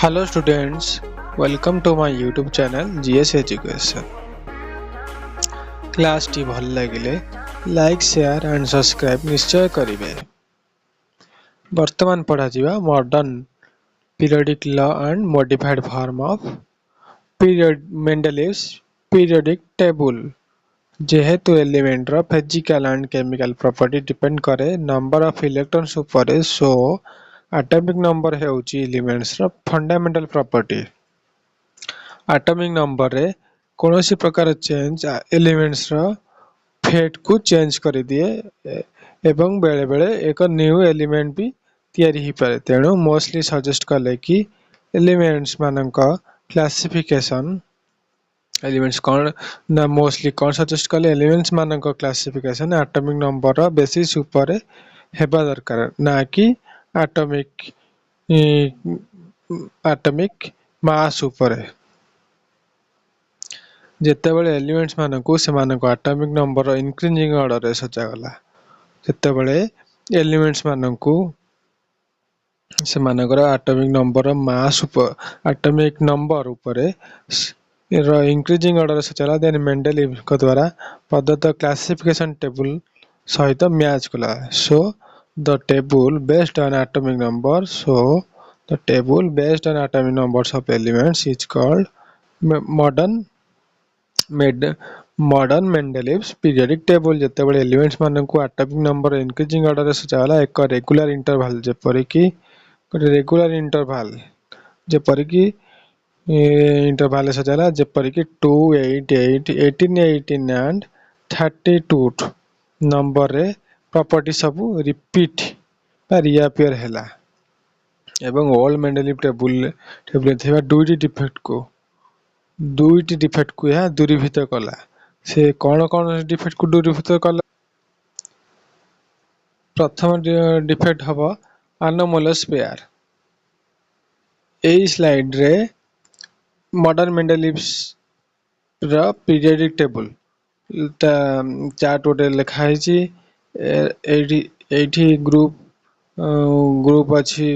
Hello students, welcome to my YouTube channel GS Education. Class टी भल लगिले like share and subscribe निश्चय करिवे। वर्तमान पढ़ा जिवा modern periodic law and modified form of period Mendeleev's periodic table. जेहेतु एलिमेंट रो physical and chemical property depend करे नंबर ऑफ इलेक्ट्रॉन्स ऊपर, सो एटॉमिक नंबर हेउची एलिमेंट्स रो फंडामेंटल प्रॉपर्टी। एटॉमिक नंबर रे कोनोसी प्रकार चेंज एलिमेंट्स रो फेट को चेंज कर दिए एवं बेले बेले एक न्यू एलिमेंट भी तैयारी ही पारे। तेणु मोस्टली सजेस्ट कले कि एलिमेंट्स मानक क्लासिफिकेशन एलिमेंट्स कौन ना मोस्टली कौन सजेस्ट कले एलिमेंट्स मानक क्लासिफिकेशन एटॉमिक नंबर रो बेसिस ऊपर हेबा दरकार, ना कि एटॉमिक एटॉमिक मास ऊपर। जेतेबेले एलिमेंट्स मानकू सेमानक एटॉमिक नंबर इंक्रीजिंग ऑर्डर रे सजागला, जेतेबेले एलिमेंट्स मानकू सेमानकर एटॉमिक नंबर मास ऊपर एटॉमिक नंबर ऊपर इंक्रीजिंग ऑर्डर रे सजाला। देन मेंडलीव को द्वारा प्रदत्त क्लासिफिकेशन टेबल सहित मैच कला। So the table based on atomic number, so the table based on atomic numbers of elements is called modern Mendeleev's periodic table. जेतेबेले एलिमेंट्स मानकू एटॉमिक नंबर इंक्रीजिंग ऑर्डर रे सजाला एक रेगुलर इंटरवल, जेपरि कि regular interval जेपरि कि interval सजाला, जेपरि कि 2 8 8 18 18 and 32 number रे property सब रिपीट बा रिअपियर हैला एवं ओल्ड मेंडलीव टेबल थिबा दुईटी डिफेक्ट को यह दूरीभूत कला। से कौन कौन डिफेक्ट को दूरीभूत कला? प्रथम डिफेक्ट हम एनोमलस पेयर। एई स्लाइड रे मॉडर्न मेंडलीव्स रा पीरियोडिक टेबल चार्ट उठे लिखा है। एठी ग्रुप अच्छी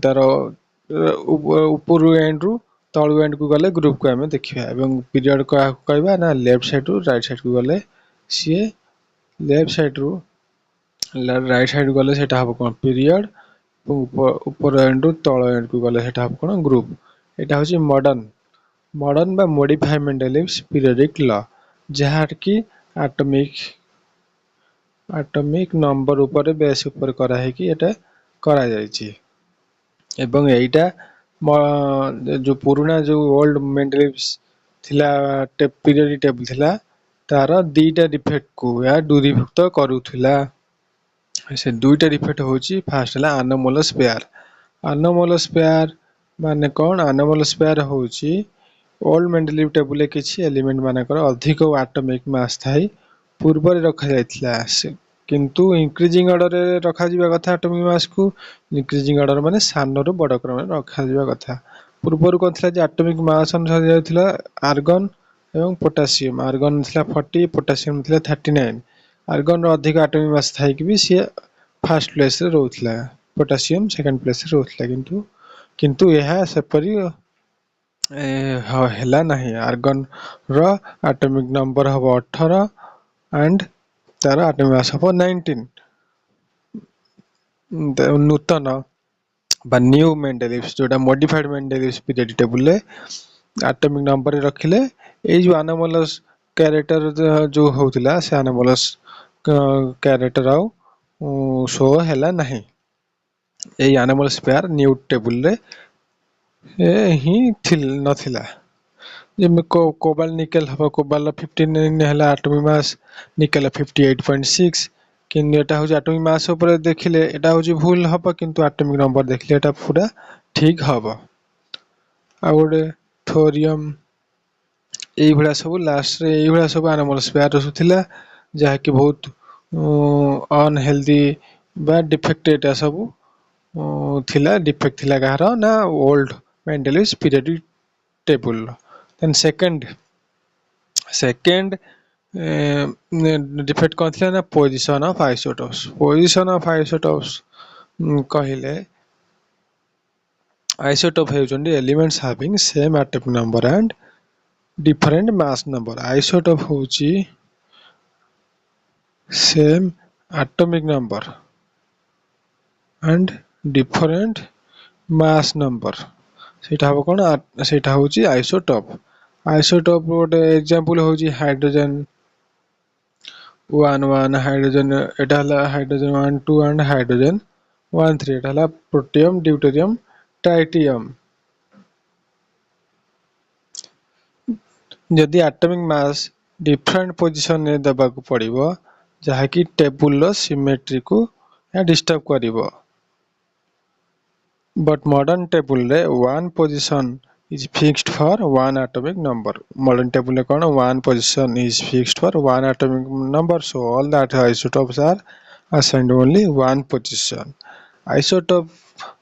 तार ऊपर एंड रु तलु एंड को गले ग्रुप को हमें देखिबा एवं पीरियड को कहबा ना लेफ्ट साइड रु राइट साइड को गले सी लेफ्ट साइड रु राइट साइड को गले सेटा हबो कोन पीरियड, ऊपर एंड रु तल एंड को गले सेटा हबो कोन ग्रुप। एटा होची मॉडर्न बा मॉडिफाइड मेंडलीव्स पीरियोडिक लॉ, जहाँ कि एटॉमिक नंबर ऊपर बेस ऊपर करा है कि एटा करा जायछि। एवं एटा जो पुराना जो ओल्ड मेंडलीव्स थिला पीरियोडिक टेबल थिला तार दीटा डिफेक्ट को या दूरीभूत करूथिला। से दुईटा डिफेक्ट होची, फास्ट हला एनोमलस पेयर। एनोमलस पेयर माने कौन? एनोमलस पेयर होची ओल्ड मेंडलीव टेबल किछि एलिमेंट मानकर अधिक एटॉमिक मास थाई पूर्व रे रखा जायथिला, किंतु इंक्रीजिंग ऑर्डर रे रखा जिबा कथा एटॉमिक मास को। इंक्रीजिंग ऑर्डर माने सान रो बड़ क्रम रे रखा जिबा कथा। पूर्व कोन थिला जे एटॉमिक मास अनुसार जायथिला आर्गन एवं पोटेशियम। आर्गन थिला 40, पोटेशियम थिला 39। आर्गन रो अधिक एटॉमिक मास थाई कि भी से फर्स्ट प्लेस रे रहउथिला, पोटेशियम सेकंड प्लेस रे रहउथिला। किंतु यह सेपरी हेला नहीं। आर्गन रो एटॉमिक नंबर हबो 18 एंड तार एटॉमिक मास हबो 19। नूतन बा न्यू मेंडलीव्स जोटा मॉडिफाइड मेंडलीव्स पीरियोडिक टेबल रे एटॉमिक नंबर रखिले ए जो एनोमलस कैरेक्टर जो होतिला से एनोमलस कैरेक्टर आउ शो हेला नहीं। ए एनोमलस पेयर न्यू टेबल रे ही नथिला। जेमे कोबाल्ट निकेल हबो, कोबाल्ट 59 हेला एटॉमिक मास, निकेल 58.6। किन एटा हो एटॉमिक मास ऊपर देखिले एटा हो भूल हबो, किंतु एटॉमिक नंबर देखिले एटा पूरा ठीक हबो। आउडे थोरियम एई भला सब लास्ट रे एई भला सब एनोमलस पेयर रसुथिला, जहा कि बहुत अनहेल्दी बा डिफेक्ट एटा सब थिला। डिफेक्ट थिला कहार ना old Mendeleev's periodic table. Then second defect कौन थिला ना position of isotopes. Position of isotopes कहिले आइसोटोप हेउचंडी elements having same atomic number and different mass number. Isotope होची same atomic number and different mass number सेटा हो कोन सेटा होची आइसोटोप। आइसोटोप गोटे एग्जांपल होची हाइड्रोजन 1 1 हाइड्रोजन एटा हला हाइड्रोजन 1 2 एंड हाइड्रोजन 1 3 एटा हला प्रोटियम ड्यूटेरियम ट्राइटियम। जदि एटॉमिक मास डिफरेंट पोजीशन ने दबाकू पड़िबो जहा कि टेबुल रो सिमेट्री को डिस्टर्ब करिवो। बट मॉडर्न टेबल रे one position is fixed for one atomic number. Modern table रे कोन one position is fixed for one atomic number, so all that isotopes are assigned only one position. Isotope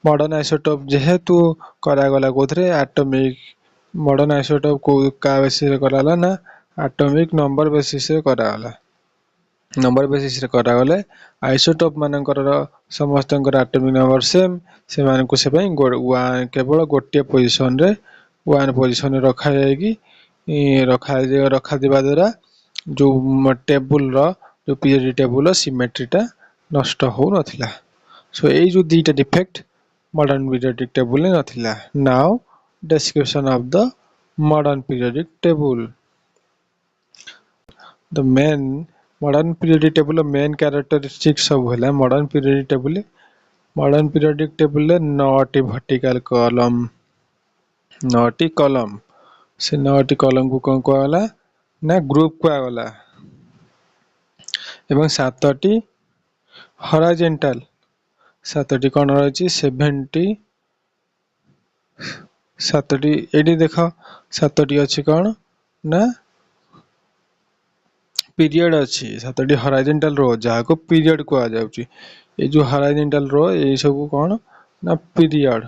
modern isotope जेहेतु करा गला कोथरे atomic modern isotope को का basis रे कराला ना एटॉमिक नंबर बेसिस रे कराला। नंबर बेसिस रे करा गले आइसोटोप मानकर समस्त एटॉमिक नंबर सेम से मान को से पई केवल गोटे पोजीशन रे वन पोजीशन रखा जाएगी रखा दिबा द्वारा जो टेबल रो जो पीरियड टेबल रो सिमेट्री टा नष्ट हो नथिला। सो ए जो दीटा डिफेक्ट मॉडर्न पीरियडिक टेबल ने नथिला। Now description of the modern periodic table. The main modern periodic table main characteristics सब होला modern periodic table ले 9टी vertical column 9टी column से 9टी column को कौन कहला ना ग्रुप को आगला एवं 7टी horizontal 7टी कौन रही 7टी एडी देख 7टी अच्छी कौन ना पीरियड अच्छी 7टी हॉरिजॉन्टल रो जहाँ को पीरियड को आ जाउची। ए जो हॉरिजॉन्टल रो ए सब कौन ना पीरियड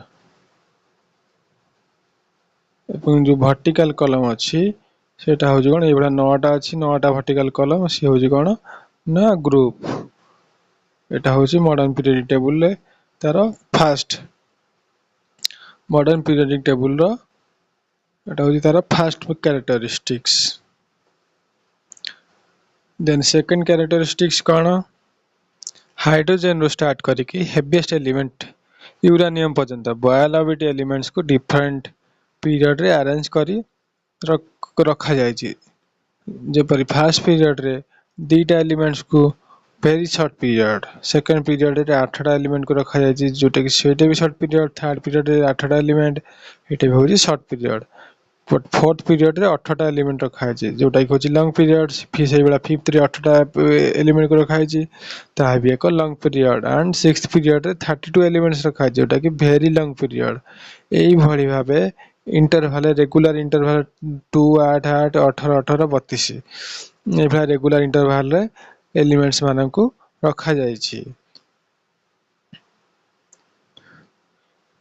एवं जो वर्टिकल कॉलम अच्छी सेटा होजी कौन ए बडा 9टा अच्छी 9टा वर्टिकल कॉलम सी होजी कौन ना ग्रुप। एटा होजी मॉडर्न पीरियडिक टेबल ले तारो फर्स्ट मॉडर्न पीरियडिक टेबल रो एटा होजी तारो first characteristics. Then second characteristics कौन हाइड्रोजन रो स्टार्ट करिकी हेवीएस्ट एलिमेंट यूरेनियम पर्यंत 92 एलिमेंट्स को डिफरेंट पीरियड रे अरेंज करी रखा जायछि। जेपरि फर्स्ट पीरियड रे दीटा एलिमेंट्स को very short period second period रे 8टा एलिमेंट को रखा जायछि जोटा कि सेटे भी शॉर्ट पीरियड थर्ड पीरियड रे 8टा एलिमेंट एटे भी होछि short period but fourth period रे 18टा एलिमेंट रखा है जोटा कि होछि लॉन्ग पीरियड फिर से बेला फिफ्थ रे 18टा एलिमेंट को रखा है ता भी एक long period and sixth period रे 32 एलिमेंट्स रखा है जोटा कि वेरी लॉन्ग पीरियड। एई भली भाबे इंटरवल रेगुलर इंटरवल 2 8 8 18 18 32 ए भला रेगुलर इंटरवल रे एलिमेंट्स मानन को रखा जायछि।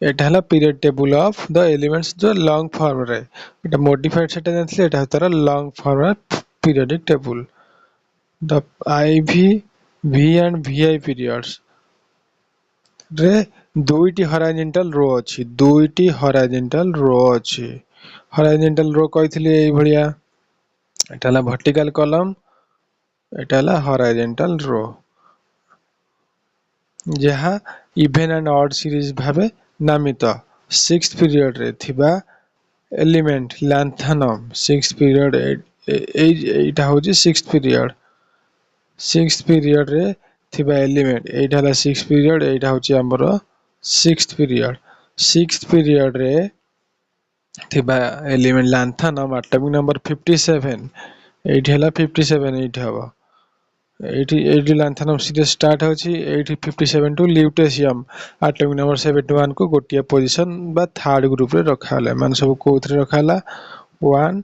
एटा हला period table of the elements जो लॉन्ग फॉर्म रे एटा मॉडिफाइड सेटा जानथले एटा तारा long form periodic table. The I V V and V I periods रे दुईटी हॉरिजॉन्टल रो अछि दुईटी हॉरिजॉन्टल रो अछि। हॉरिजॉन्टल रो कहिथले एई भलिया एटा हला वर्टिकल कॉलम एटा हला हॉरिजॉन्टल रो जहा इवन एंड ऑड सीरीज भाबे नामित। सिक्स्थ पीरियड रे थिबा एलिमेंट लैंथनम सिक्स्थ पीरियड एटा होजी सिक्स्थ पीरियड रे थिबा एलिमेंट एटा हला सिक्स्थ पीरियड एटा होची हमरो सिक्स्थ पीरियड रे थिबा element lanthanum atomic number 57 eighty हला 57 एटी हबो एटी लैंथनम सीरीज स्टार्ट होची 57 टू ल्यूटेशियम एटॉमिक नंबर 71 को गोटिया पोजीशन बा थर्ड ग्रुप रे रखा हला मान सब कोथरे रखा हला 1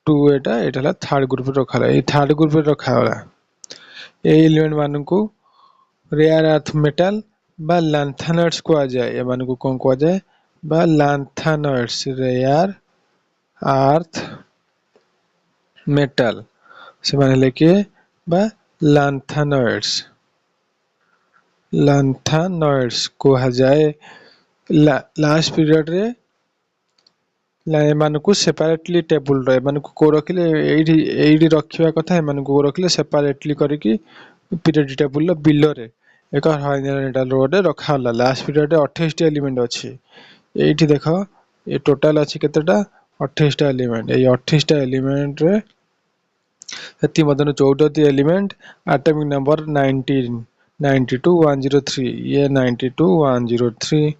2 एटा हला थर्ड ग्रुप रे रखा हला ए थर्ड ग्रुप रे रखा हला। ए एलिमेंट मान को रेयर अर्थ मेटल बा लैंथेनॉइड्स को आ जाए ए मान को कोन को आ जाए बा लैंथेनॉइड्स रेयर अर्थ मेटल से मान लेके बा लैंथेनॉइड्स को आ जाए लास्ट पीरियड रे एमानकु सेपरेटली टेबुल रे एमानकु को रखिले एइडी रखिवा कथा एमानकु को रखिले सेपरेटली करिकी पीरियड टेबुल लो बिलो रे एक हॉरिजॉन्टल रो रे रखा होला। लास्ट पीरियड रे 28 टी एलिमेंट अछि। एइठी देखो ए टोटल अछि केतेटा 28 टा एलिमेंट। ए 28 टा एलिमेंट रे एति Madan 14 T element atomic number 19 92 103 ये 92 103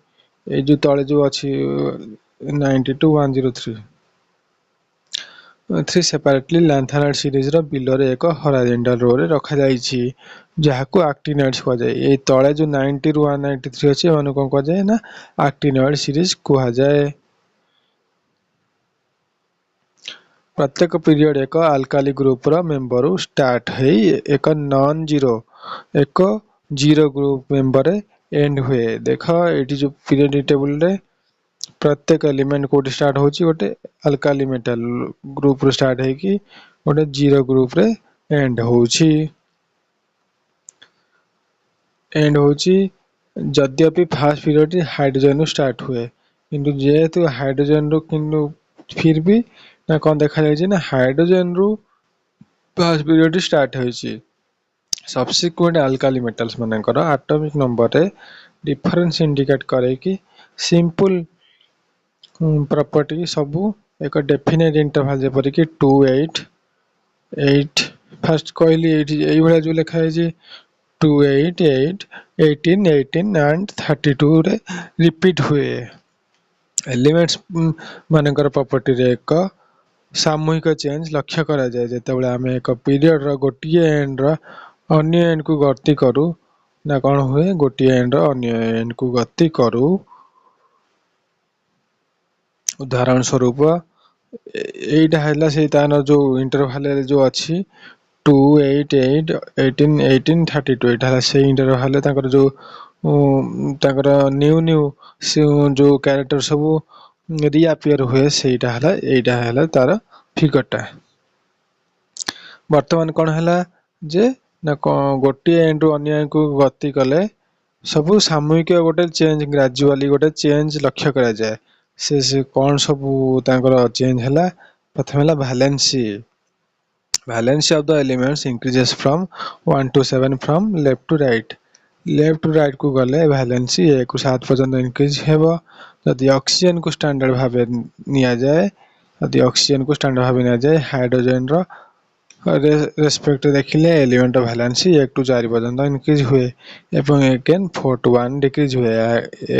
ए जो तळे जो अछि 92 103 थ्री सेपरेटली लैंथेनॉइड सीरीज रो बिलो रे एक हॉरिजॉन्टल रो रे रखा जाईछि जाहाकू एक्टिनॉइड्स कह जाय। ए तळे जो 90 रु 193 अछि माने कोन कह जाय ना एक्टिनॉइड सीरीज कह जाय। प्रत्येक पीरियड एक अल्काली ग्रुप रो मेंबर स्टार्ट है एक non zero group member and हुए। देखो एटी जो पीरियड टेबल रे प्रत्येक एलिमेंट कोटी स्टार्ट होची गोटे अल्काली मेटल ग्रुप रो स्टार्ट है कि गोटे जीरो ग्रुप रे एंड होची जद्यपि फर्स्ट पीरियड हाइड्रोजन स्टार्ट हुए किंतु जेहेतु हाइड्रोजन रो किंतु फिर भी ना कोन देखा जाय ना hydrogen row first period start होची। सब्सिक्वेंट अल्काली मेटल्स मानकर एटॉमिक नंबर रे डिफरेंस इंडिकेट करे कि सिंपल प्रॉपर्टी सबू एक डेफिनेट इंटरवल जेपरि कि 2 8 8 फर्स्ट कहली एई भला जो लिखा है 2 8 8 18 18 एंड 32 रे रिपीट हुए। एलिमेंट्स मानकर प्रॉपर्टी रे एक सामूहिक चेंज लक्ष्य करा जाय जेतेबेले आमे एक पीरियड रो गोटिए एंड रो अन्य एंड को गति करू ना कोन हुए गोटिए एंड रो अन्य एंड को गति करू। उदाहरण स्वरूप एटा हैला से तानो जो इंटरवल जो अछि 2 8 8 18 18 32 एटा से इंटरवल ताकर जो ताकर न्यू जो कैरेक्टर सब रीअपियर हुए सेटा हैला एटा हैला तार फिगरटा। वर्तमान कोन हैला जे ना गोटिए एंड अन्य को गति कले सब सामूहिक गोटे चेंज ग्रेजुअली गोटे चेंज लक्ष्य करा जाय। से कौन सब तांकर चेंज हैला प्रथम हैला valency of the elements increases from 1 to 7 from left to right को गले वैलेंसी 1 को 7 पर्यंत इंक्रीज हेबो। यदि ऑक्सीजन को स्टैंडर्ड भाबे निया जाय हाइड्रोजन रो रेस्पेक्ट देखिले एलिमेंट ऑफ वैलेंसी 1 to 4 पर्यंत इंक्रीज हुए एवं अगेन 4 to 1 डिक्रीज हुए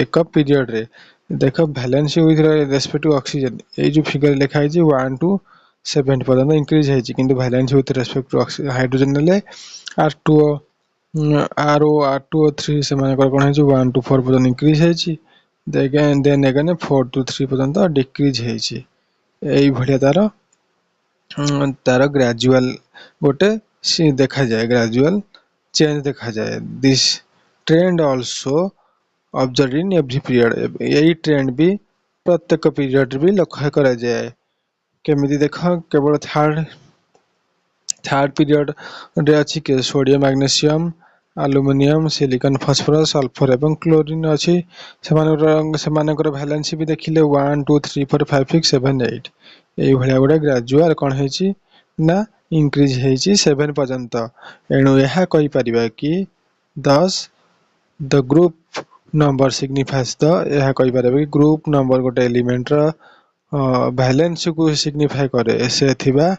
एक पीरियड रे। देखो valency with respect to oxygen ए जो फिगर लिखा है 1 to 7 पर्यंत इंक्रीज है किंतु valency with respect to hydrogen ले R2 R2O3 से माने कोन है 1 to 4 पर्यंत इंक्रीज है देन अगेन 4 to 3 पर्यंत डिक्रीज है एई भलिया तार ग्रेजुअल गोटे सी देखा जाए ग्रेजुअल चेंज देखा जाए। This trend also observe in every period यही ट्रेंड भी प्रत्येक पीरियड भी लक्ष्य करा जाए। केमिति देखो केवल थर्ड पीरियड रे अछि के sodium magnesium aluminium silicon phosphorus sulphur एवं क्लोरीन अछि सेमानकर वैलेंसी भी देखिले 1 2 3 4 5 6 7 8 एई भलिया गोटे ग्रेजुअल कोन हेछि ना इंक्रीज हेछि 7 पर्यंत। एणु यह कहि परिबा कि 10 the group number signifies the यह कहि परिबा कि ग्रुप नंबर गोटे एलिमेंट रो वैलेंसी को सिग्निफाई करे से थिबा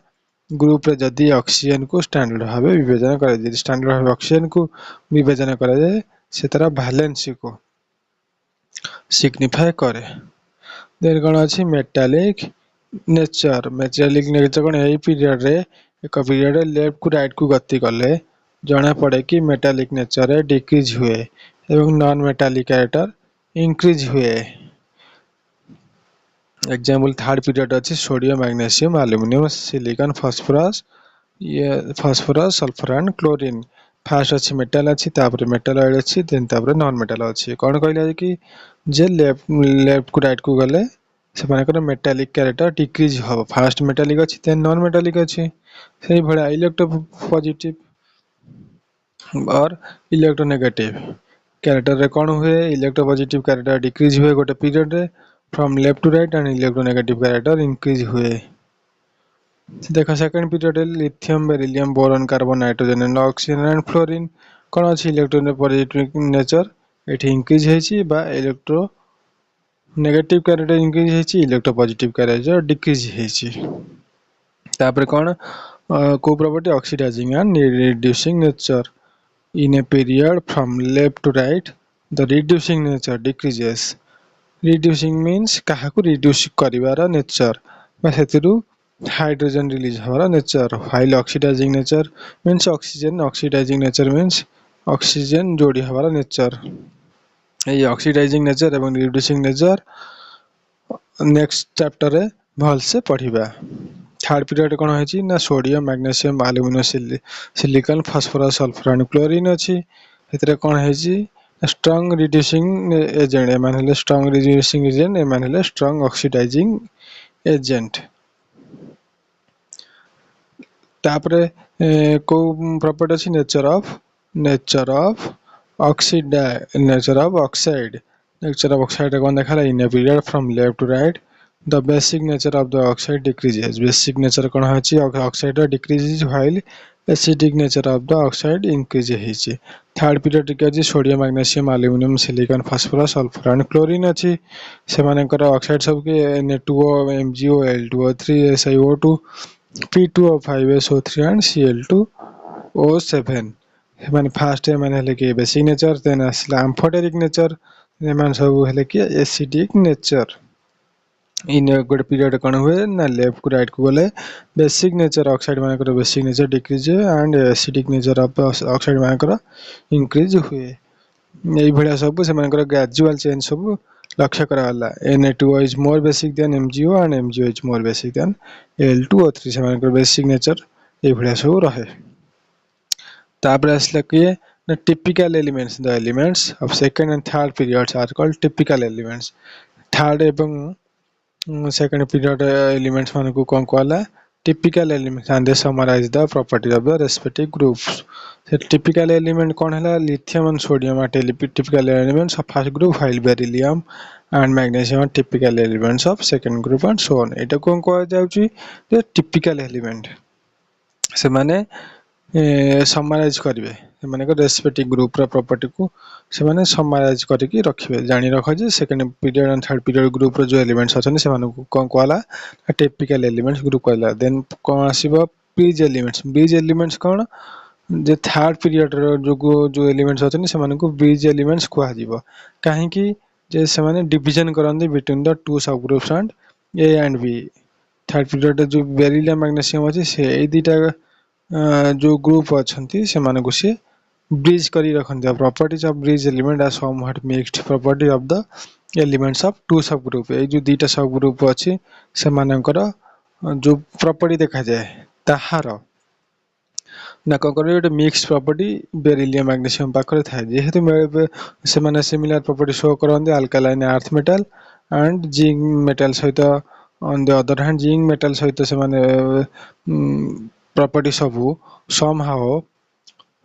ग्रुप रे जदी ऑक्सीजन को स्टैंडर्ड भाबे विभाजन करा जाय स्टैंडर्ड भाबे ऑक्सीजन को विभाजन करा जाय से तरह वैलेंसी को सिग्निफाई करे। देन कोन अछि मेटालिक नेचर कोन एई पीरियड रे एक पीरियड लेफ्ट को राइट को गति कले जाना पड़े कि मेटालिक नेचर रे डिक्रीज हुए एवं नॉन मेटालिक कैरेक्टर इंक्रीज हुए। एग्जांपल थर्ड पीरियड अछि sodium magnesium aluminium silicon phosphorus sulphur and chlorine first अछि मेटल अछि तापर मेटलॉइड अछि देन तापर नॉन मेटल अछि कोन कहले कि जे लेफ्ट को राइट को गले से मानकर मेटालिक कैरेक्टर डिक्रीज हो फर्स्ट मेटालिक अछि देन नॉन मेटालिक अछि सही भड़ा इलेक्ट्रो पॉजिटिव और इलेक्ट्रोनेगेटिव कैरेक्टर रे कौन हुए इलेक्ट्रोपॉजिटिव कैरेक्टर डिक्रीज हुए गोटे पीरियड रे from left to right and electronegative character increase हुए। देखो second period lithium beryllium boron carbon nitrogen and oxygen and fluorine कौन अच्छी इलेक्ट्रोनेगेटिव नेचर एठी इंक्रीज होईची बा इलेक्ट्रो नेगेटिव कैरेक्टर इंक्रीज होईची इलेक्ट्रोपॉजिटिव कैरेक्टर डिक्रीज होईची। तापर कौन को property oxidizing and reducing nature in a period from left to right the reducing nature decreases. Reducing means काहाकू रिड्यूस करिवार नेचर बा सेतिरु हाइड्रोजन रिलीज हमारा nature while oxidising nature means oxygen oxidising nature means oxygen जोड़ी हमारा nature. ये oxidising nature एवं reducing nature next chapter रे भल से पढ़िबा। थर्ड पीरियड कौन है ना sodium magnesium aluminium silicon phosphorus sulphur and chlorine अच्छी एतरे कौन है स्ट्रांग रिड्यूसिंग एजेंट एमान हेले स्ट्रांग रिड्यूसिंग एजेंट एमान हेले स्ट्रांग ऑक्सीडाइजिंग एजेंट। तापरे को प्रॉपर्टी अछि नेचर ऑफ ऑक्साइड कौन देखा in a period from left to right the basic nature of the oxide decreases. Basic nature कौन है oxide decreases while acidic nature of the oxide increase होईची। Third period के अछि sodium magnesium aluminium silicon phosphorus sulphur and chlorine अछि से मानकर oxide सब के Na2O MgO Al2O3 SiO2 P2O5 SO3 and Cl2O7 माने फास्ट माने हेले कि बेसिक नेचर देन आसला एम्फोटेरिक नेचर एमान सब हेले कि एसिडिक नेचर। इन गोटे पीरियड कौन हुए ना लेफ्ट टू राइट को गले बेसिक नेचर ऑक्साइड मानकर basic nature decrease and acidic nature of oxide मानकर इंक्रीज हुए। यही भलिया सब से मानकर ग्रेजुअल चेंज सब लक्ष्य कराला। Na2O is more basic than MgO and MgO is more basic than Al2O3 से मानकर बेसिक नेचर यही भलिया सब रहे। तापर आसला कि ना typical elements the elements of second and third periods are called typical elements. Third एवं सेकंड पीरियड एलिमेंट्स मान को कौन कहला typical elements and they summarise the properties of the respective groups. से टिपिकल एलिमेंट कौन है lithium and sodium are typical elements of first group while beryllium and magnesium are typical elements of second group and so on. एटा कोन कह जाउची जे typical element से माने summarise करिवे से माने को रेस्पेक्टिव ग्रुप रा प्रॉपर्टी को से माने समराइज करके रखिवे जानि रखो जे second period and third period group रो जो एलिमेंट्स अछन से माने को कोन कहला टिपिकल एलिमेंट्स ग्रुप कहला। देन कोन आसीबो ब्रिज एलिमेंट्स कोन जे थर्ड पीरियड रो जो एलिमेंट्स अछन से माने को ब्रिज एलिमेंट्स कहआ जीवो काहे कि जे से माने डिवीजन करंदी between the two sub groups and A and B. Third period जो बेरिलियम मैग्नीशियम अछि से ए दिटा जो ग्रुप अच्छी से माने को से ब्रिज करी रखते properties of bridge element are somewhat mixed property of the elements of two sub group. ए जो दीटा सब ग्रुप अच्छी से मानकर जो प्रॉपर्टी देखा जाए ताहार ना कौन कर गोटे मिक्स प्रॉपर्टी बेरिलियम मैग्नीशियम पाखरे थाए जेहेतु से माने सिमिलर प्रॉपर्टी शो करते alkaline earth metal and zinc metal सहित on the other hand zinc metal सहित से माने प्रॉपर्टी सबू समहाउ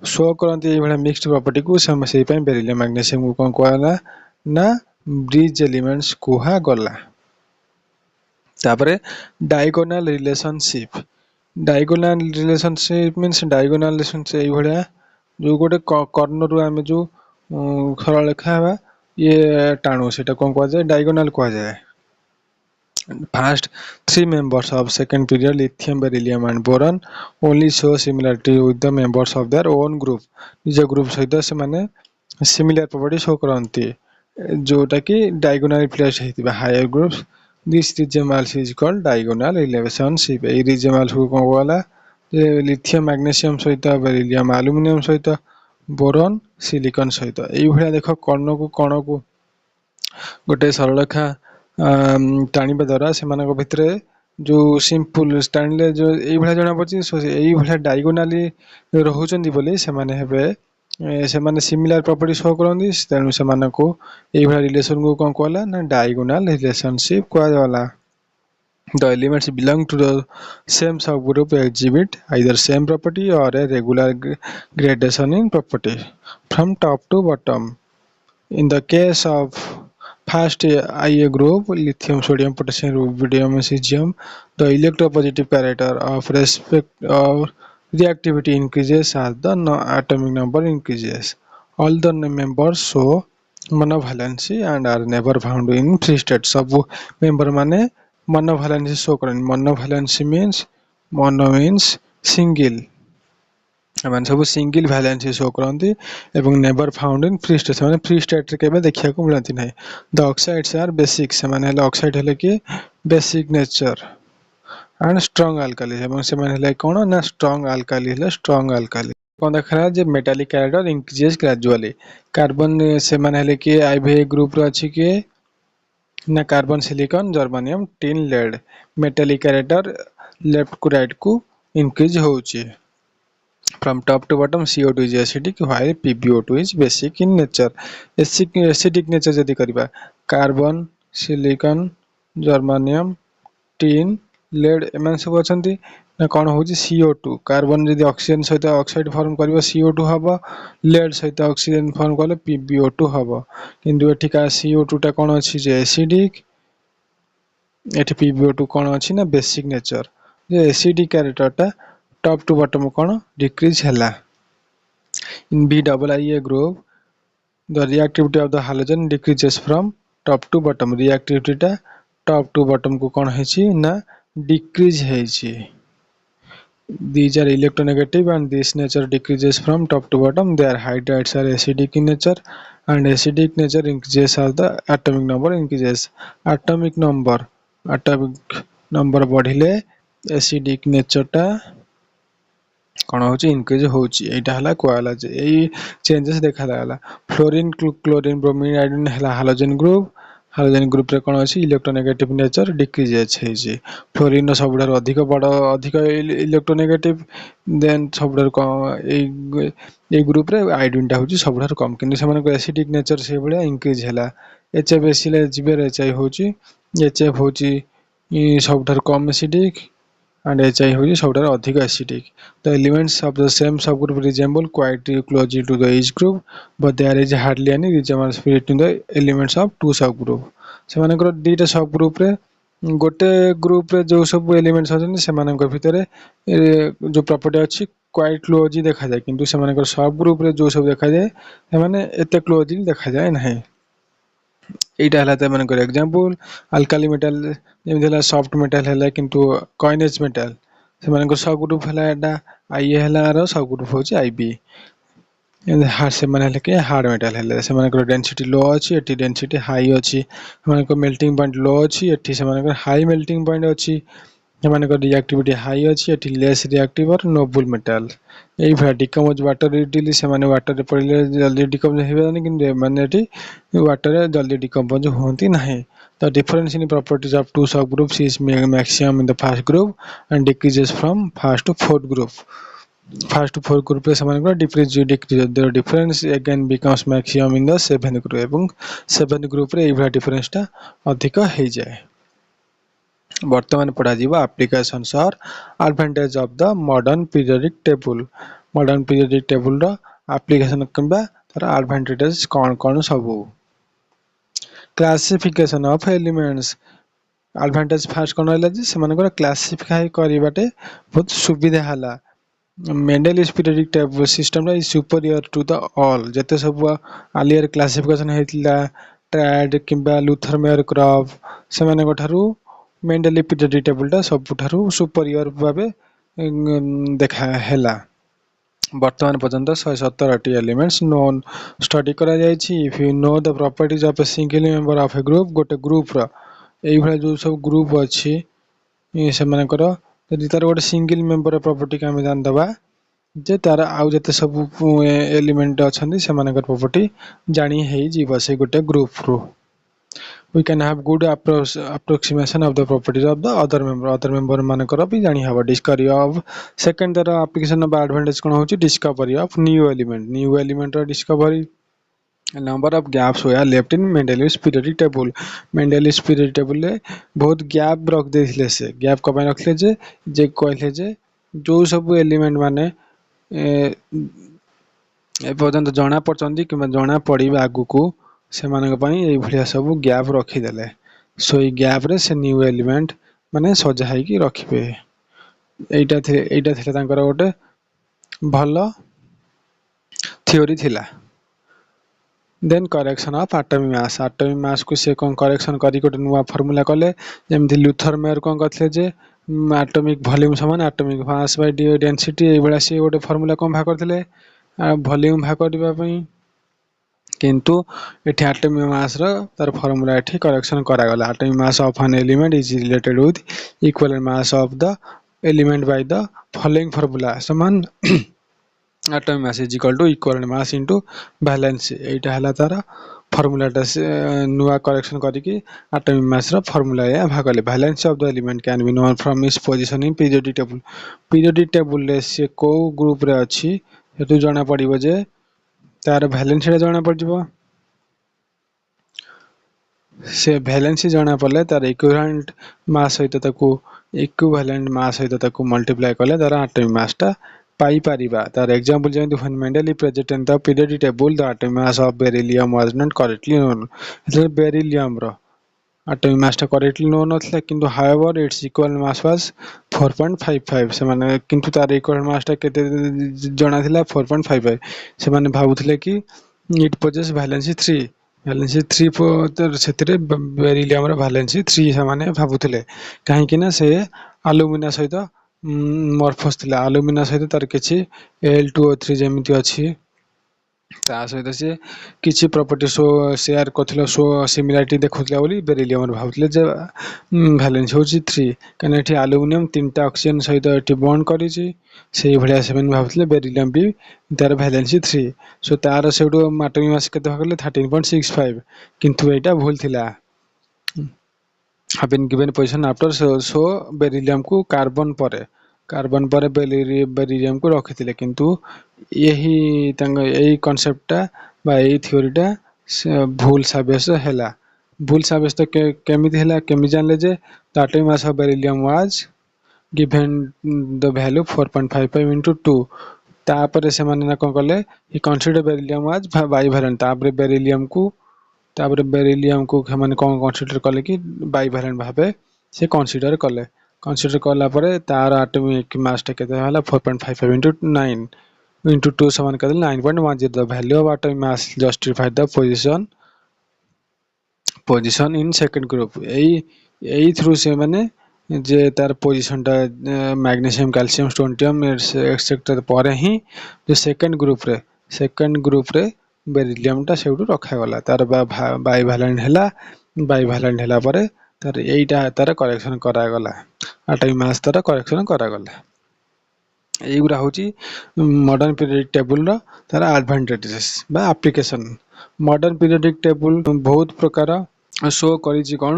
शो करते ये भला मिक्स्ड प्रॉपर्टी को से पे बेरिलियम मैग्नीशियम को कौन कहला ना ब्रिज एलिमेंट्स कुहा गला। तापरे diagonal relationship means diagonal relationship ये भला जो गोटे कॉर्नर रो आमे जो सरल रेखा बा ये टाणु सेटा कौन कह जाए डायगोनल कह जाए। First three members of second period lithium, beryllium and boron only show similarity with the members of their own group. निज ग्रुप सहित से माने सिमिलर प्रॉपर्टी शो करंती जोटा कि डायगोनल प्लेस हेतिबा higher groups this resembles is called diagonal relationship. ए resembles को कोन वाला जे लिथियम मैग्नीशियम सहित बेरिलियम एल्युमिनियम सहित बोरॉन सिलिकॉन सहित एई भलिया देखो कर्ण को गोटे सरल रेखा टाणिबा द्वारा से भितर जो सिंपल टाणिले जो यही भाया जना पड़ी यही भाया डायगोनाली रोचंदी बोली से माने हेबे से माने सिमिलर प्रॉपर्टी शो करंदी तेणु से माने को यही भाया रिलेशन को कौन कहला ना डायगोनल रिलेशनशिप कहला। The elements belong to the same subgroup exhibit either same property or a regular gradation in property from top to bottom. In the case of first Ia group, lithium, sodium, potassium, rubidium, cesium, the electropositive character of respect or reactivity increases as the atomic number increases. All the members show monovalency and are never found in free state. सब member माने monovalency show करें. Monovalency means single. एମାନେ ସବୁ single valency show करती एवं never found in free state से free state रे केबे देखिया को मिलती नहीं द ऑक्साइड्स आर बेसिक से माने ऑक्साइड हेले कि basic nature and strong alkali एवं से माने हेले कोन ना स्ट्रांग अल्काली हेले स्ट्रांग अल्काली कोन देखला जे metallic character increases gradually carbon से माने हेले कि आईवी ग्रुप रो अछि कि ना carbon silicon germanium tin lead metallic character left को राइट को इंक्रीज होउची. From top to bottom, CO2 is acidic while PbO2 is basic in nature. Acidic nature जदि करिबा carbon silicon germanium tin lead एमन सब अछंती ना कोन होची CO2 कार्बन जदि ऑक्सीजन सहित ऑक्साइड फॉर्म करिबा CO2 हबो लेड सहित ऑक्सीजन फॉर्म करले PbO2 हबो किंतु एठिका CO2 टा कोन अछि जे एसिडिक एठी PbO2 कोन अछि ना बेसिक नेचर जे एसिडिक कैरेक्टर टा top to bottom cone decrease हला. In BIIA group the reactivity of the halogen decreases from top to bottom reactivity टा top to bottom को कोन हेछि ना decrease हेछि. These are electronegative and this nature decreases from top to bottom. Their hydrides are acidic in nature and acidic nature increases as the atomic number increases. Atomic number बढ़िले acidic nature टा कोन होची increase होची एटा हला koala जे एई changes देखा लागला fluorine chlorine bromine iodine हला halogen group रे कोन अछि electronegative nature decrease छै फ्लोरीन सबडर अधिक इलेक्ट्रोनेगेटिव देन सबडर को ए ग्रुप रे आयोडीन टा होची सबडर कम किंतु से माने एसिडिक नेचर से बळे इंक्रीज हला एचएफ एसिले जिबे रे चाहि होची एचएफ होची सबडर कम एसिडिक and HI होची सबडर अधिक acidic. The elements of the same subgroup resemble quite closely to the each group, but there is hardly any resemblance between the elements of two subgroup. से मानकर दीटा सब group रे गोटे group रे जो सब एलिमेंट्स अछन से मानकर भितरे जो प्रॉपर्टी अछि क्वाइट क्लोजली देखा जाय किंतु से मानकर सब ग्रुप रे जो सब देखा जाय से माने एते क्लोजली देखा जाय नहीं. एटा हला त मानकर एग्जांपल अल्काली मेटल जेमिला सॉफ्ट मेटल हला किंतु कॉइनेज मेटल से मानकर सब ग्रुप हला एटा आईए हला रो सब ग्रुप होची आईबी हार्ड से माने हला के हार्ड मेटल हला से मानकर डेंसिटी लो अछि एटी डेंसिटी हाई अछि मानकर मेल्टिंग पॉइंट लो अछि एटी से मानकर हाई मेल्टिंग पॉइंट अछि मानकर रिएक्टिविटी हाई अछि एटी लेस रिएक्टिव और नोबल मेटल एई भा डिकम्पोज वाटर इडिली से माने वाटर रे पड़ले जल्दी डिकम्पोज हेबे नहीं किंतु माने एटी वाटर रे जल्दी डिकम्पोज होंती नहीं. The difference in properties of two subgroups is maximum in the first group and decreases from first to fourth group. First to fourth group रे समान को decrease the difference again becomes maximum in the seventh group एवं seventh group रे एई difference टा अधिक हे जाय. वर्तमान पढ़ा जीवा applications or advantage of the modern periodic table. Modern periodic table row application कंबा तार advantages कोन सबु. Classification of elements advantage first कोन हला जे से मानकर क्लासिफाई करिबाटे बहुत सुविधा हला. Mendele's periodic table system is superior to the all जते सब earlier classification हेतिला ट्रायड किंबा लूथर मेयरक्रॉफ से माने गठारु मेंडेली periodic table टा सबठारु सुपरियर भाबे देखा हेला. वर्तमान पर्यंत 117 एलिमेंट्स नोन स्टडी करा जायछि. If you know the properties of a single member of a group गोटे ग्रुप रो एई भला जो सब ग्रुप अछि से मानकर यदि तार गोटे सिंगल मेंबर प्रॉपर्टी का हम जान दबा जे तार आउ जते सब एलिमेंट अछंती से मानकर प्रॉपर्टी जानी हेई जीवा से गोटे ग्रुप रो. We can have good approximation of the properties of the other member मानकर भी जानी हवा. Discovery of second तरह application of advantage कोन होची discovery of new element row discovery. Number of gaps were left in Mendele's periodic table. Mendele's periodic table ले बहुत gap रख देथिले से गैप कबे रखले जे कहले जे जो सब एलिमेंट माने ए पर्यंत जना पड़चंदी कि जना पड़िबा आगु को ସେମାନଙ୍କ ପାଇଁ ଏଇ ଭଳିଆ ସବୁ ଗ୍ୟାପ୍ ରଖିଦେଲେ। ସୋ ଏଇ ଗ୍ୟାପ୍ରେ ସେ ନ୍ୟୁ ଏଲିମେଣ୍ଟ ମାନେ ସଜା ହେଇକି ରଖିବେ। ଏଇଟା ଥିଲା ତାଙ୍କର ଗୋଟେ ଭଲ ଥିଓରି ଥିଲା। Then correction of atomic mass. Atomic ମାସ୍କୁ ସେ କ'ଣ କରେକ୍ସନ୍ କରିକି ଗୋଟେ ନୂଆ ଫର୍ମୁଲା କଲେ। ଯେମିତି ଲୁଥର ମେୟର କ'ଣ କରିଥିଲେ ଯେ ଆଟମିକ୍ ଭଲ୍ୟୁମ୍ ସମାନ ଆଟମିକ୍ ମାସ୍ ବାଇ ଡେନ୍ସିଟି, ଏଇଭଳିଆ ସିଏ ଗୋଟେ ଫର୍ମୁଲା କ'ଣ ବାହାର କରିଥିଲେ ଭଲ୍ୟୁମ୍ ବାହାର କରିବା ପାଇଁ। କିନ୍ତୁ ଏଠି ଆଟମିକ୍ ମାସ୍ର ତାର ଫର୍ମୁଲା ଏଠି କରେକ୍ସନ୍ କରାଗଲା। Atomic mass of an element is related with equivalent mass of the element by the following formula ସମାନ atomic mass is equal to equivalent mass into valency. ଏଇଟା ହେଲା ତାର ଫର୍ମୁଲାଟା ସେ ନୂଆ କରେକ୍ସନ୍ କରିକି ଆଟମିକ୍ ମାସ୍ର ଫର୍ମୁଲା ଏଇଆ ବାହାର କଲେ। Valency of the element can be known from its position in periodic table. Periodic ଟେବୁଲରେ ସେ କେଉଁ ଗ୍ରୁପରେ ଅଛି ସେଠୁ ଜଣାପଡ଼ିବ ଯେ ତାର ଭ୍ୟାଲେନ୍ସିଟା ଜଣାପଡ଼ିଯିବ। ସେ ଭ୍ୟାଲେନ୍ସି ଜଣାପଡ଼ିଲେ ତାର ଇକ୍ୱିଭାଲେଣ୍ଟ ମାସ୍ ସହିତ ତାକୁ ମଲ୍ଟିପ୍ଲାଏ କଲେ ତାର ଆଟମିକ୍ ମାସ୍ଟା ପାଇପାରିବା। ତାର ଏକ୍ଜାମ୍ପଲ୍ ଯେମିତି when Mendel presented the periodic table the atomic mass of beryllium was not correctly known। ଯେତେବେଳେ ବେରିଲିୟମର ଆଟମିକ୍ ମାସ୍ଟା କରେକ୍ଟଲି ନୋ ନଥିଲା, କିନ୍ତୁ however its equivalent mass was 4.55। ସେମାନେ କିନ୍ତୁ ତାର ଇକ୍ୱାଲେଣ୍ଟ ମାସ୍ଟା କେତେ ଜଣାଥିଲା 4.55। ସେମାନେ ଭାବୁଥିଲେ କି ଇଟ୍ ପୋଜେସ୍ ଭାଲେନ୍ସି 3। ଭାଲେନ୍ସି 3 ସେଥିରେ ବେରିଲିୟମର ଭାଲେନ୍ସି 3 ସେମାନେ ଭାବୁଥିଲେ। କାହିଁକି ନା ସେ ଆଲୁମିନା ସହିତ ମର୍ଫସ୍ ଥିଲା। ଆଲୁମିନା ସହିତ ତାର କିଛି Al2O3 ଯେମିତି ଅଛି ତା ସହିତ ସେ କିଛି ପ୍ରପର୍ଟି ସେୟାର କରୁଥିଲା, ସିମିଲାରିଟି ଦେଖୁଥିଲା ବୋଲି ବେରିଲିୟମରେ ଭାବୁଥିଲେ ଯେ ଭାଲେନ୍ସି ହେଉଛି 3। କାହିଁକିନା ଏଠି ଆଲୁମିନିୟମ 3ଟା ଅକ୍ସିଜେନ୍ ସହିତ ଏଠି ବଣ୍ଡ କରିଛି, ସେଇଭଳିଆ ସେମାନେ ଭାବୁଥିଲେ ବେରିଲିୟମ ବି ତାର ଭାଲେନ୍ସି 3। ସୋ ତାର ସେଇଠୁ ଆଟମିକ୍ ମାସ୍ କେତେ ଭାଗ କଲେ 13.65, କିନ୍ତୁ ଏଇଟା ଭୁଲ ଥିଲା। have been given position after so ବେରିଲିୟମକୁ କାର୍ବନ ପରେ ବେରିଲିୟମକୁ ରଖିଥିଲେ, କିନ୍ତୁ ଏଇ କନସେପ୍ଟଟା ବା ଏଇ ଥିଓରିଟା ଭୁଲ ସାବ୍ୟସ୍ତ ହେଲା। ଭୁଲ ସାବ୍ୟସ୍ତ କେମିତି ହେଲା, କେମିତି ଜାଣିଲେ ଯେ the atomic mass of beryllium was given the value 4.55 into 2। ତାପରେ ସେମାନେ କ'ଣ କଲେ he considered beryllium was bivalent। ତାପରେ ବେରିଲିୟମକୁ ସେମାନେ କ'ଣ କନସିଡର କଲେ କି ବାଇଭାଲେଣ୍ଟ ଭାବେ ସେ କନସିଡର କଲା ପରେ ତାର ଆଟମିକ୍ ମାସ୍ଟା କେତେ ହେଲା 4.55 into 9 into 2 ସମାନ କେତେ 9.10। the value of atomic mass justified the position in second group। ଏଇ ଥ୍ରୁ ସେମାନେ ଯେ ତାର ପୋଜିସନଟା ମ୍ୟାଗ୍ନେସିୟମ କ୍ୟାଲସିୟମ ଷ୍ଟୋନଟିୟମ ଏଟସେଟ୍ରା ପରେ ହିଁ ଯେ ସେକେଣ୍ଡ ଗ୍ରୁପରେ ବେରିଲିୟମଟା ସେଇଠୁ ରଖାଗଲା। ତାର ବାଇଭାଲେଣ୍ଟ ହେଲା ପରେ ତାର ଏଇଟା ତାର କରେକ୍ସନ୍ କରାଗଲା, ଆଟମିକ୍ ମାସ୍ ତାର କରେକ୍ସନ୍ କରାଗଲା। এইগুলা ହେଉଛି ମଡର୍ଣ୍ଣ ପିରିୟଡ଼ିକ୍ ଟେବୁଲର ତାର ଆଡଭାଣ୍ଟେଜେସ୍ ବା ଆପ୍ଲିକେସନ୍। ମଡର୍ଣ୍ଣ ପିରିୟଡ଼ିକ୍ ଟେବୁଲ ବହୁତ ପ୍ରକାର ଶୋ କରିଛି କ'ଣ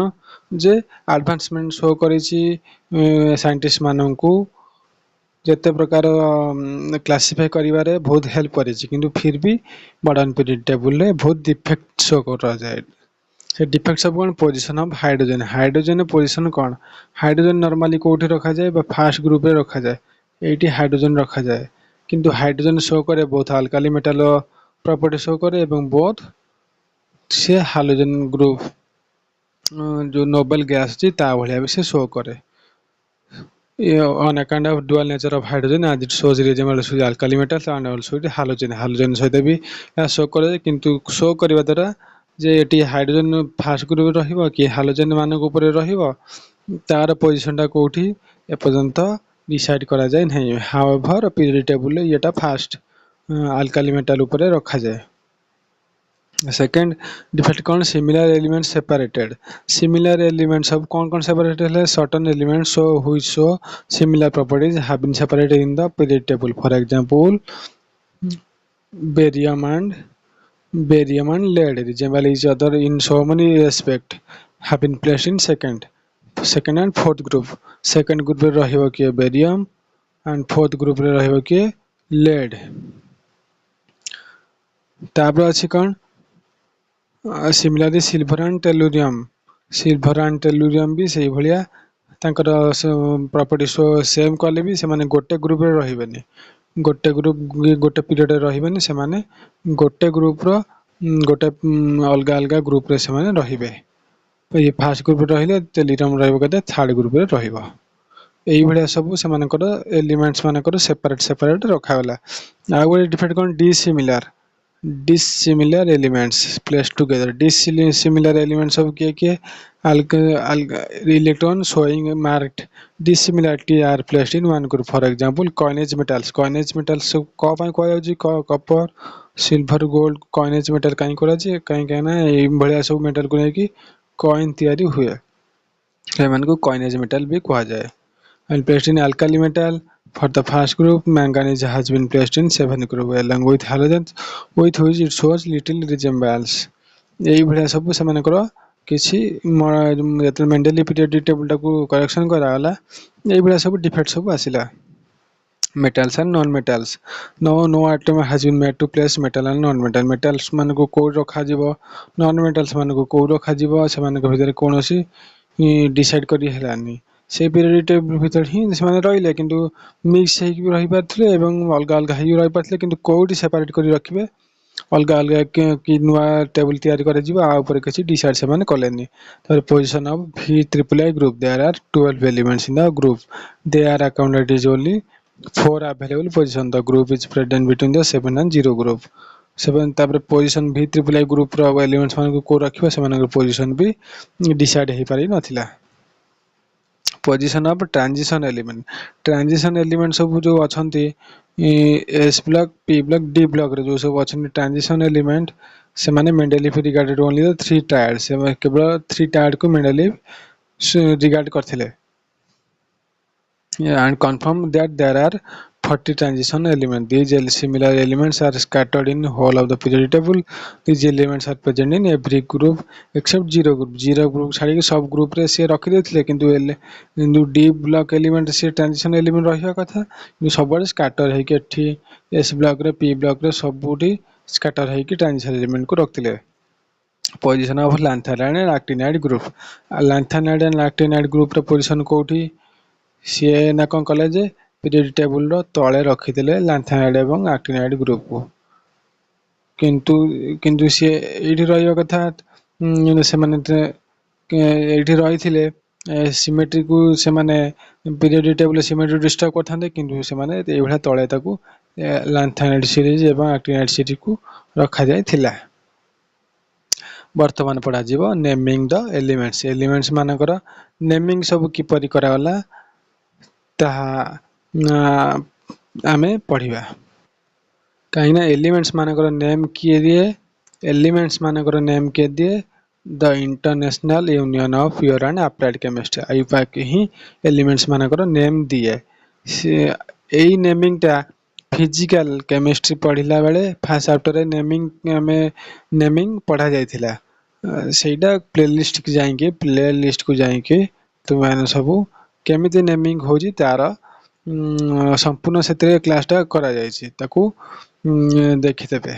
ଯେ ଆଡଭାନ୍ସମେଣ୍ଟ ଶୋ କରିଛି ସାଇଣ୍ଟିଷ୍ଟ ମାନଙ୍କୁ ଯେତେ ପ୍ରକାର କ୍ଲାସିଫାଏ କରିବାରେ ବହୁତ ହେଲ୍ପ କରିଛି, କିନ୍ତୁ ଫିର୍ ବି ମଡର୍ଣ୍ଣ ପିରିୟଡ଼ିକ୍ ଟେବୁଲରେ ବହୁତ ଡିଫେକ୍ଟ ଶୋ କରାଯାଏ। ସେ ଡିଫେକ୍ଟ ସବୁ କ'ଣ ପୋଜିସନ୍ ଅଫ୍ ହାଇଡ୍ରୋଜେନ୍ ପୋଜିସନ୍ କ'ଣ, ହାଇଡ୍ରୋଜେନ୍ ନର୍ମାଲି କେଉଁଠି ରଖାଯାଏ ବା ଫାର୍ଷ୍ଟ ଗ୍ରୁପରେ ରଖାଯାଏ, ଏଇଠି ହାଇଡ୍ରୋଜେନ୍ ରଖାଯାଏ। କିନ୍ତୁ ହାଇଡ୍ରୋଜେନ୍ ଶୋ କରେ both alkali metal property show କରେ ଏବଂ ବୋଥ ସେ ହାଲୋଜେନ୍ ଗ୍ରୁପ ଯେଉଁ ନୋବେଲ ଗ୍ୟାସ୍ ଅଛି ତା ଭଳିଆ ବି ସେ ଶୋ କରେ। on account of dual nature of hydrogen as it shows resemblance with alkali metals and also with halogen ସହିତ ବି ଏହା ଶୋ କରାଯାଏ। କିନ୍ତୁ ଶୋ କରିବା ଦ୍ୱାରା ଯେ ଏଠି ହାଇଡ୍ରୋଜେନ୍ ଫାର୍ଷ୍ଟ ଗ୍ରୁପରେ ରହିବ କି ହାଲୋଜେନ୍ ମାନଙ୍କ ଉପରେ ରହିବ ତାର ପୋଜିସନଟା କୋଉଠି ଏପର୍ଯ୍ୟନ୍ତ ଡିସାଇଡ୍ କରାଯାଏ ନାହିଁ। ହାଉଏଭର ପିରିୟଡ଼ିକ୍ ଟେବୁଲରେ ଏଇଟା ଫାର୍ଷ୍ଟ ଆଲକାଲି ମେଟାଲ ଉପରେ ରଖାଯାଏ। सेकेंड डिफेक्ट कौन similar element separated. Similar element सब कौन सेपरेटेड है certain element so which show similar properties have been separated in the period table. For example barium and lead resemble each other in so many respect have been placed in second and fourth group। second group रे रहिबो कि barium and fourth group रे रहिबो कि lead। तापर अछि कौन similarly silver and tellurium भी से भलिया तांकर प्रॉपर्टी सेम कले भी से गोटे ग्रुप रे रहिबेनी, गोटे पीरियड रे रहिबेनी, से गोटे ग्रुप रो गोटे अलग अलग ग्रुप रे से माने रहिबे ये फास्ट ग्रुप रहिले टेलीग्राम रहइबो केते थर्ड ग्रुप रे रहिबो एई भलिया सब से मानकर एलिमेंट्स मानकर सेपरेट सेपरेट रखा गला आ गोटे डिफरेंट कोन dissimilar elements place together dissimilar elements सब के electron showing marked dissimilarity are placed in one group for example coinage metals सब को पय को जाउची copper silver gold coinage metal काई कोला जे काई ना ए भलिया सब मेटल को नै कि कॉइन तैयारी हुए एमन को कॉइनेज मेटल भी कहा जाए and placed in alkali metal for the first group manganese has been placed in seventh group along with halogens with which it shows little resemblance एई भलिया सब से मानकर किछि जेते मेंडली पीरियोडिक टेबल टाको करेक्शन करा गला एई भलिया सब डिफेक्ट सब आसिला metals and non-metals no atom has been made to place metal and non-metal metals मान को को रखा जीवो non-metals मान को को रखा जीवो से मान को भीतर कोनोसी डिसाइड करी हेलानी से पीरियड टेबल भीतर ही से माने रहिले किंतु मिक्स हे कि रहि पाथले एवं अलग अलग हे रहि पाथले किंतु कोडी सेपरेट करी रखिबे अलग अलग कि नुआ टेबल तैयारी करे जीवो आ ऊपर किछि डिसाइड से माने कलेनी तर position of v triple I group there are 12 elements in the group they are accounted is only 4 available position the group is present between the 7 and 0 group 7 तापर position v triple I group रो elements मान को रखिबो से मान position भी decide हे पारि नथिला पोजीशन ऑफ ट्रांजिशन एलिमेंट सब जो अछंती S block P block D block रे जो सब अछंती ट्रांजिशन एलिमेंट से माने Mendeleev regarded only the 3 triad से केवल 3 टायर्ड को मेंडलीफ रिगार्ड करथिले and confirm that there are 40 transition elements. These similar elements are scattered in whole of the periodic table. These elements are present in every group except zero group. Zero group छाड़ी के सब group रे से रखि देथिले किंतु D block element से transition element रहिया कथा किंतु सब स्कैटर है कि एठी एस ब्लॉक रे पी ब्लॉक रे सबुठी स्कैटर है कि ट्रांजिशन एलिमेंट को रखथिले position of lanthanide and actinide group lanthanide and actinide group रे पोजीशन कोठी सी ना कौन कले जे पीरियड टेबल रो तळे रखिदेले लैंथेनाइड एवं एक्टिनाइड ग्रुप को किंतु किंतु सी एठी रहियो कथा से माने एठी रहिथिले सिमेट्री को से माने पीरियड टेबल सिमेट्री डिस्टर्ब करथांदे किंतु से माने ए भला तळे ताकू लैंथेनाइड सीरीज एवं एक्टिनाइड सीरीज को रखा जाय थिला वर्तमान पढ़ा जीवो नेमिंग द एलिमेंट्स मानकर नेमिंग सब किपरि करा गला ताहा आमे पढ़िबा काइना एलिमेंट्स मानकर नेम किए दिए एलिमेंट्स मानकर नेम के दिए the international union of pure and applied chemistry IUPAC के ही एलिमेंट्स मानकर नेम दिए एई नेमिंग ता फिजिकल केमिस्ट्री पढ़िला बेले फर्स्ट चैप्टर नेमिंग में नेमिंग पढ़ा जायथिला सेटा प्लेलिस्ट को जाइके तुम मैंने सब केमिति नेमिंग होजी तार संपूर्ण क्षेत्र क्लास टा करा जायछि ताकू देखितेबे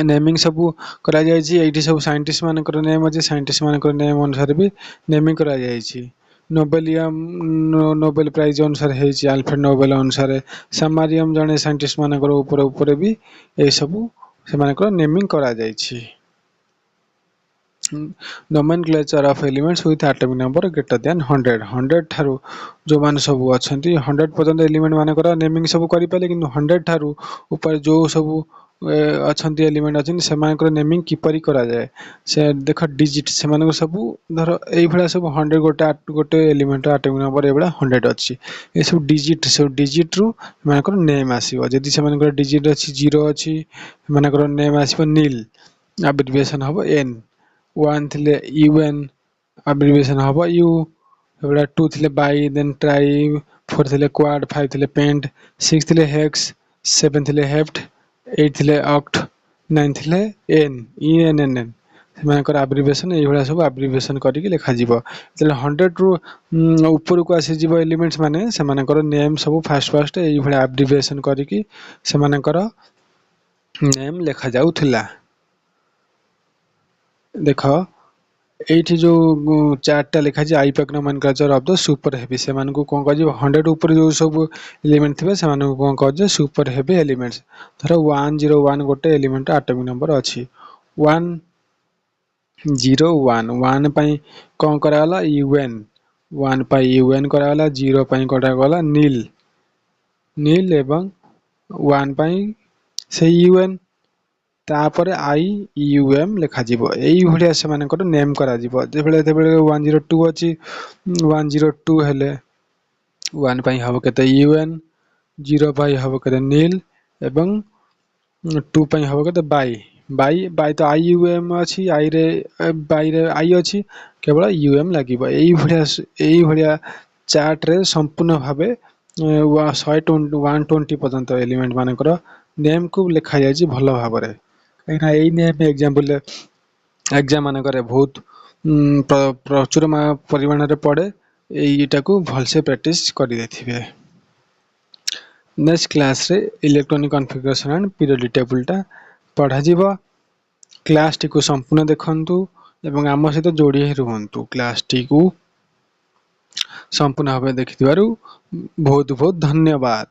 नेमिंग सब करा जायछि एठी सब साइंटिस्ट मानकर नेम अछि साइंटिस्ट मानकर नेम अनुसार भी नेमिंग करा जायछि नोबेल प्राइज अनुसार हेछि अल्फ्रेड नोबेल अनुसार समारियम जने साइंटिस्ट मानकर ऊपर भी ए सब से मानकर नेमिंग करा जायछि nomenclature of elements with atomic number greater than 100 Tharu जो मान सब अछंती 100 पर्यंत एलिमेंट मानकर नेमिंग सब करि पाले किंतु 100 थारु ऊपर जो सब अछंती एलिमेंट अछन से मानकर नेमिंग किपरि करा जाय से देख डिजिट से मानकर सब धर एई भला सब 100 गोटे एलिमेंट एटॉमिक नंबर एबला 100 अछि ए सब डिजिट रु मानकर नेम आसीबो जदि से मानकर डिजिट अछि 0 अछि मानकर नेम आसीबो नील एब्रिविएशन हबो n 1 थिले un एब्रिविएशन हबो u एबला 2 थिले बाई देन ट्राई 4 थिले क्वाड 5 थिले पेंट 6 थिले हेक्स 7 थिले हेप्ट 8 थिले ऑक्ट 9 थिले enn मानकर एब्रिविएशन ए भला सब एब्रिविएशन करि के लिखा जीवो तले 100 रु ऊपर को आसी जीवो एलिमेंट्स माने से मानकर नेम सब फास्ट ए भला एब्रिविएशन करि के से मानकर नेम लिखा जाउथिला देखो एठी जो चार्टटा लिखा छै IUPAC nomenclature of the super heavy से मानकु कोन कहै 100 ऊपर जो सब एलिमेंट थिबे से मानकु कोन कहै सुपर हेवी एलिमेंट्स धर 101 गोटे एलिमेंट एटॉमिक नंबर अछि 101 1 पई कोन कराला un 1 पई un कराला 0 पई कोटा गला नील नील एवं 1 पई से un तापर आई यूएम लिखा जीवो एई भलिया से मानकर नेम करा जीवो जेबेले 102 अछि 102 हेले 1 पई हबो केते यूएन 0 पई हबो केते नील एवं 2 पई हबो केते बाई बाई बाई तो आई यूएम अछि आई रे आई अछि केवल यूएम लागिबो एई भलिया चार्ट रे संपूर्ण भाबे 120 पर्यंत एलिमेंट मानकर नेम को लिखा जाय छी भलो भाबरे कहिना एई नेम एग्जांपल एग्जाम मानकर बहुत प्रचुर परिमाण रे पड़े एईटा को भल से प्रैक्टिस करि देथिबे नेक्स्ट क्लास रे electronic configuration and periodic table टा पढ़ा जीवो क्लास टी को संपूर्ण देखंतु एवं आम सहित जोड़ी ही रुहंतु क्लास टी को संपूर्ण भाबे देखिथिबारु बहुत बहुत धन्यवाद।